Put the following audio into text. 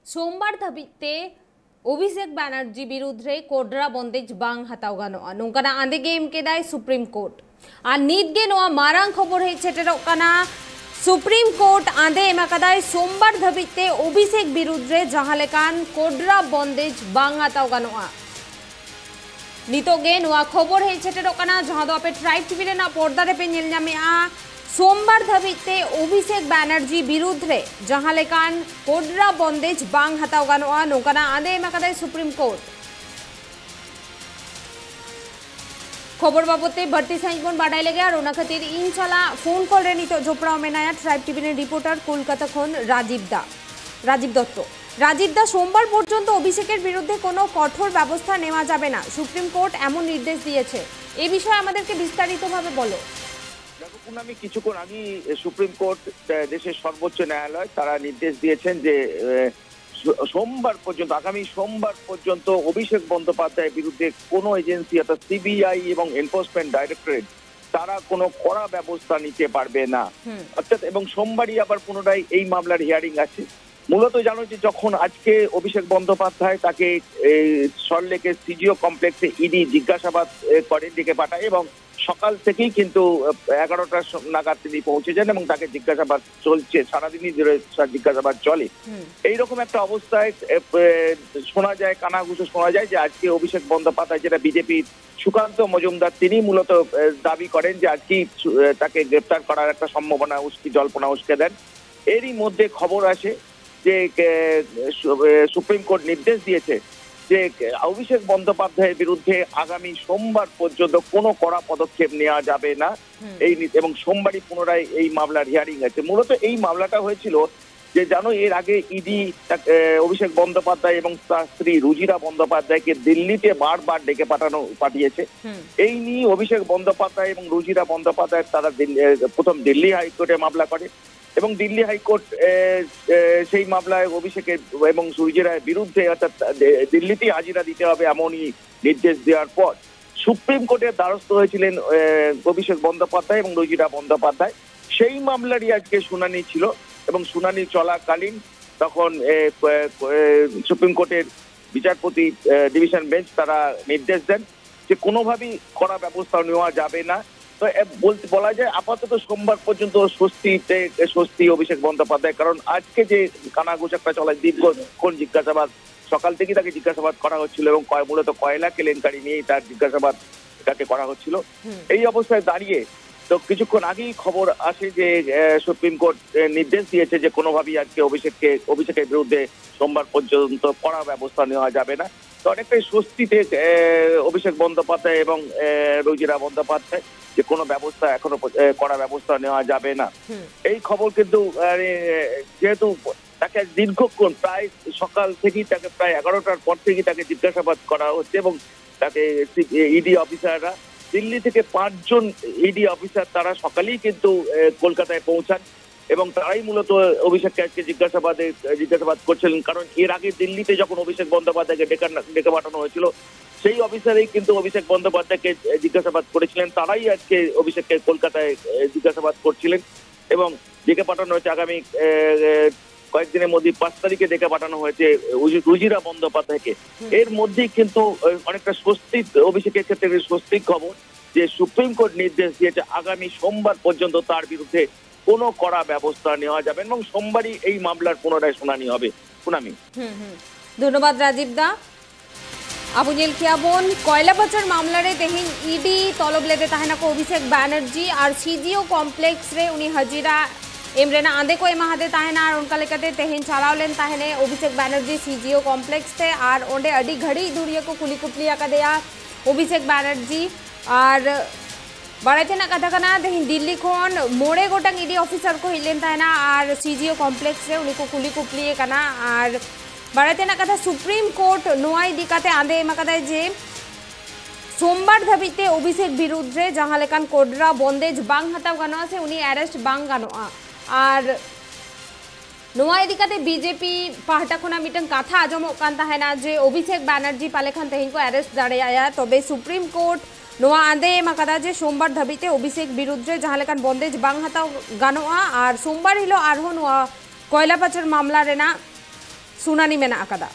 सोमवार धाबिते अभिषेक बैनर्जी बिरुद्ध कोडरा बंदेज बांग हताव गानोआ नोंकाना आंदे गे एम केदाय सुप्रीम कोर्ट और नीत गे नोआ मारांग खबर है सेटेरोग काना सुप्रीम कोर्ट आंदे एमाकादाय सोमवार धाबिते अभिषेक बिरुद्ध जहां लेकान कोडरा बंदेज बांग हताव गानोआ नितोगे नोआ खबर है सेटेरोग काना जहां दो आपे ट्राइब टीवी रे ना पर्दा रे पे नेल ᱧᱟᱢᱮᱜᱼᱟ सोमवार धाबिते अभिषेक बैनर्जी बिरुद्ध जहां लेकान कोडरा बंदेज बांग हताव गानोआ नोंकाना आंदे एमाकादाय सुप्रीम कोर्ट खबर बाबते बढ़ती सही बन बाडाय लेगे और ओना खातिर इन चला फोन कॉल रे नितो जोपड़ाव मेनाया ट्राइब टीवी रे रिपोर्टर कोलकाता खन राजीव दत्त राजीव दा सोमवार पर्यन्त अभिषेकेर बिरुद्धे कोनो कठोर व्यवस्था नेওয়া যাবে না सुप्रीम कोर्ट एमन निर्देश दिएছে এই বিষয়ে আমাদেরকে বিস্তারিতভাবে বলো। দেখো পুনামি কিছুক্ষণ আগে সুপ্রিম কোর্ট দেশের সর্বোচ্চ ন্যায়ালয় তারা নির্দেশ দিয়েছেন যে সোমবার পর্যন্ত আগামী সোমবার পর্যন্ত অভিষেক বন্দ্যোপাধ্যায়ের বিরুদ্ধে কোনো এজেন্সি অর্থাৎ সিবিআই এবং এনফোর্সমেন্ট ডাইরেক্টরেট তারা কোনো কড়া ব্যবস্থা নিতে পারবে না অর্থাৎ এবং সোমবারই আবার পুনরায় এই মামলার হিয়ারিং আছে। মূলত জানো যে যখন আজকে অভিষেক বন্দ্যোপাধ্যায় তাকে সল্টলেকের সিজিও কমপ্লেক্সে ইডি জিজ্ঞাসাবাদ করে ডেকে পাঠায় এবং সকাল থেকেই কিন্তু 11টা নাগাদ তিনি পৌঁছে যান এবং তাকে জিজ্ঞাসাবাদ চলছে, সারাদিনই ধরে জিজ্ঞাসাবাদ চলে। এইরকম একটা অবস্থায় শোনা যায়, কানাঘুষো শোনা যায় যে আজকে অভিষেক বন্দ্যোপাধ্যায় যেটা বিজেপির সুকান্ত মজুমদার তিনি মূলত দাবি করেন যে আজকেই তাকে গ্রেপ্তার করার একটা সম্ভাবনা জল্পনা উস্কে দেন। এরই মধ্যে খবর আসে যে সুপ্রিম কোর্ট নির্দেশ দিয়েছে যে অভিষেক বন্দ্যোপাধ্যায়ের বিরুদ্ধে আগামী সোমবার পর্যন্ত কোনো কড়া পদক্ষেপ নেওয়া যাবে না এই এবং সোমবারই পুনরায় এই মামলার হিয়ারিং আছে। মূলত এই মামলাটা হয়েছিল যে জানো এর আগে ইডি অভিষেক বন্দ্যোপাধ্যায় এবং তার স্ত্রী রুজিরা বন্দ্যোপাধ্যায়কে দিল্লিতে বারবার ডেকে পাঠিয়েছে। এই নিয়ে অভিষেক বন্দ্যোপাধ্যায় এবং রুজিরা বন্দ্যোপাধ্যায় তারা প্রথম দিল্লি হাইকোর্টে মামলা করে এবং দিল্লি হাইকোর্ট সেই মামলায় অভিষেকের এবং রুজিরার বিরুদ্ধে অর্থাৎ দিল্লিতেই হাজিরা দিতে হবে এমনই নির্দেশ দেওয়ার পর সুপ্রিম কোর্টের দ্বারস্থ হয়েছিলেন অভিষেক বন্দ্যোপাধ্যায় এবং রুজিরা বন্দ্যোপাধ্যায়। সেই মামলারই আজকে শুনানি ছিল এবং শুনানি চলাকালীন তখন সুপ্রিম কোর্টের বিচারপতি ডিভিশন বেঞ্চ তারা নির্দেশ দেন যে কোনোভাবেই কড়া ব্যবস্থা নেওয়া যাবে না। তো বলা যায় আপাতত সোমবার পর্যন্ত স্বস্তি অভিষেক বন্দ্যোপাধ্যায়, কারণ আজকে যে কানাঘুষাটা চলায় দীর্ঘক্ষণ জিজ্ঞাসাবাদ সকাল থেকেই তাকে জিজ্ঞাসাবাদ করা হচ্ছিল এবং মূলত কয়লা কেলেঙ্কারি নিয়েই তার জিজ্ঞাসাবাদ তাকে করা হচ্ছিল। এই অবস্থায় দাঁড়িয়ে তো কিছুক্ষণ আগেই খবর আসে যে সুপ্রিম কোর্ট নির্দেশ দিয়েছে যে কোনোভাবেই আজকে অভিষেকের বিরুদ্ধে সোমবার পর্যন্ত কড়া ব্যবস্থা নেওয়া যাবে না। তো অনেকটাই স্বস্তিতে অভিষেক বন্দ্যোপাধ্যায় এবং রুজিরা বন্দ্যোপাধ্যায় যে কোনো ব্যবস্থা এখনো কড়া ব্যবস্থা নেওয়া যাবে না এই খবর কিন্তু যেহেতু তাকে দীর্ঘক্ষণ প্রায় সকাল থেকেই তাকে প্রায় 11টার পর থেকেই তাকে জিজ্ঞাসাবাদ করা হচ্ছে এবং তাকে ইডি অফিসাররা দিল্লি থেকে 5 জন ইডি অফিসার তারা সকালেই কিন্তু কলকাতায় পৌঁছান এবং তারাই মূলত অভিষেককে আজকে জিজ্ঞাসাবাদ করছিলেন, কারণ এর আগে দিল্লিতে যখন অভিষেক বন্দ্যোপাধ্যায়কে ডেকে পাঠানো হয়েছিল সেই অফিসারই কিন্তু অভিষেক বন্দ্যোপাধ্যায়কে জিজ্ঞাসাবাদ করেছিলেন। তারাই আজকে অভিষেককে কলকাতায় জিজ্ঞাসাবাদ করছিলেন এবং ডেকে পাঠানো হয়েছে আগামী কয়েকদিনের মধ্যে 5 তারিখে ডেকে পাঠানো হয়েছে রুজিরা বন্দ্যোপাধ্যায়কে। এর মধ্যেই কিন্তু অনেকটা স্বস্তি অভিষেকের ক্ষেত্রে স্বস্তির খবর যে সুপ্রিম কোর্ট নির্দেশ দিয়েছে আগামী সোমবার পর্যন্ত তার বিরুদ্ধে কোনো কড়া ব্যবস্থা নেওয়া যাবে এবং সোমবারই এই মামলার পুনরায় শুনানি হবে। পুনামি ধন্যবাদ রাজীব দা। আবুজেল কিয়াবন কয়লা পাচার মামলারে তেহিন ইডি তলব लेते ताहेना को अभिषेक बैनर्जी और सीजीओ कॉम्प्लेक्स रे उनी हजीरा एमरेना आंदे को एमाहादे ताहेना और उनका लेकते तेहिन चलावलेन ताहेने अभिषेक बैनर्जी सीजीओ कॉम्प्लेक्स थे और ओंडे अडी घड़ी धुरिया को कुली कुपलिया का देया अभिषेक बैनर्जी और बाड़ाते ना कथा कना तेहिन दिल्ली खन मोड़े गोटांग इडी ऑफिसर को हिलेन ताहेना और सीजीओ कॉम्प्लेक्स रे उनी को कुली कुपलिए कना और बाड़ाते ना कथा सुप्रीम कोर्ट नोआई दिकाते आंदे एमाकादाय जे सोमवार धाबिते अभिषेक बिरुद्धे जहां लेकान कोडरा बंदेज बांग हताव गानोआ से उनी अरेस्ट बांग गानोआ और नोआ दिकाते बीजेपी पाहटा खुना मिटन कथा आजमो कान ताहेना जे अभिषेक बैनर्जी पालेखान तेहिन को अरेस्ट दाड़ेया तबे सुप्रीम कोर्ट नोआ आंदे एमाकादा जे सोमवार धाबिते अभिषेक बिरुद्धे जहां लेकान बंदेज बांग हताव गानोआ और सोमवार हिलो आरहो नोआ कयला पाचार मामला रेना শুনানি মেনা আকাদা।